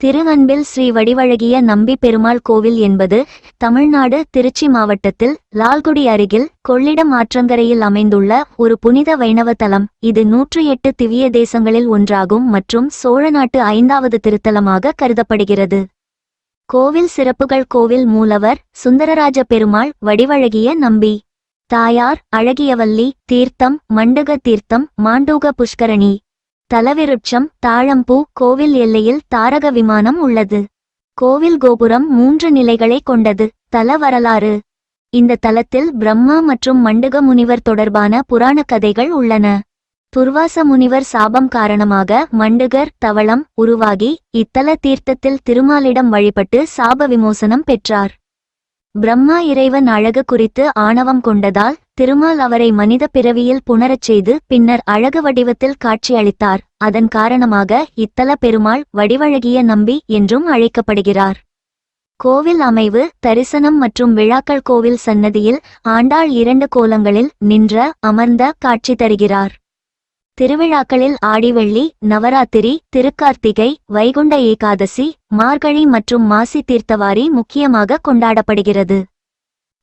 திருவன்பில் ஸ்ரீ வடிவழகிய நம்பி பெருமாள் கோவில் என்பது தமிழ்நாடு திருச்சி மாவட்டத்தில் லால்குடி அருகில் கொள்ளிடம் ஆற்றங்கரையில் அமைந்துள்ள ஒரு புனித வைணவ தலம். இது 108 திவ்ய தேசங்களில் ஒன்றாகும் மற்றும் சோழ நாட்டு 5வது திருத்தலமாக கருதப்படுகிறது. கோவில் சிறப்புகள்: கோவில் மூலவர் சுந்தரராஜ பெருமாள் வடிவழகிய நம்பி, தாயார் அழகியவல்லி, தீர்த்தம் மண்டக தீர்த்தம், மாண்டூக புஷ்கரணி, தலவிருட்சம் தாழம்பூ. கோவில் எல்லையில் தாரக விமானம் உள்ளது. கோவில் கோபுரம் 3 நிலைகளை கொண்டது. தல வரலாறு: இந்த தலத்தில் பிரம்மா மற்றும் மண்டுக முனிவர் தொடர்பான புராண கதைகள் உள்ளன. துர்வாச முனிவர் சாபம் காரணமாக மண்டுகர் தவளம் உருவாகி இத்தல தீர்த்தத்தில் திருமாலிடம் வழிபட்டு சாப விமோசனம் பெற்றார். பிரம்மா இறைவன் அழகு குறித்து ஆணவம் கொண்டதால் திருமால் அவரை மனித பிறவியில் புணரச் செய்து பின்னர் அழகு வடிவத்தில் காட்சியளித்தார். அதன் காரணமாக இத்தல பெருமாள் வடிவழகிய நம்பி என்றும் அழைக்கப்படுகிறார். கோவில் அமைவு: தரிசனம் மற்றும் விழாக்கள். கோவில் சன்னதியில் ஆண்டாள் 2 கோலங்களில் நின்ற அமர்ந்த காட்சி தருகிறார். திருவிழாக்களில் ஆடிவெள்ளி, நவராத்திரி, திருக்கார்த்திகை, வைகுண்ட ஏகாதசி, மார்கழி மற்றும் மாசி தீர்த்தவாரி முக்கியமாக கொண்டாடப்படுகிறது.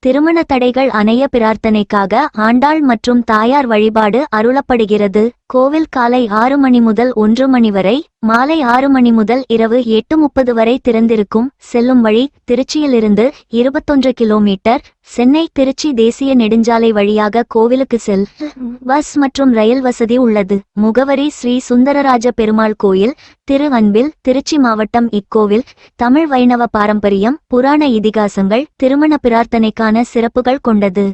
திருமண தடைகள் அணைய பிரார்த்தனைக்காக ஆண்டாள் மற்றும் தாயார் வழிபாடு அருளப்படுகிறது. கோவில் காலை 6 மணி முதல் 1 மணி வரை, மாலை 6 மணி முதல் இரவு 8:30 வரை திறந்திருக்கும். செல்லும் வழி: திருச்சியிலிருந்து 21 கிலோமீட்டர். சென்னை திருச்சி தேசிய நெடுஞ்சாலை வழியாக கோவிலுக்கு பஸ் மற்றும் ரயில் வசதி உள்ளது. முகவரி: ஸ்ரீ சுந்தரராஜ பெருமாள் கோயில், திருவன்பில், திருச்சி மாவட்டம். இக்கோவில் தமிழ் வைணவ பாரம்பரியம், புராண இதிகாசங்கள், திருமண பிரார்த்தனைக்கான சிறப்புகள் கொண்டது.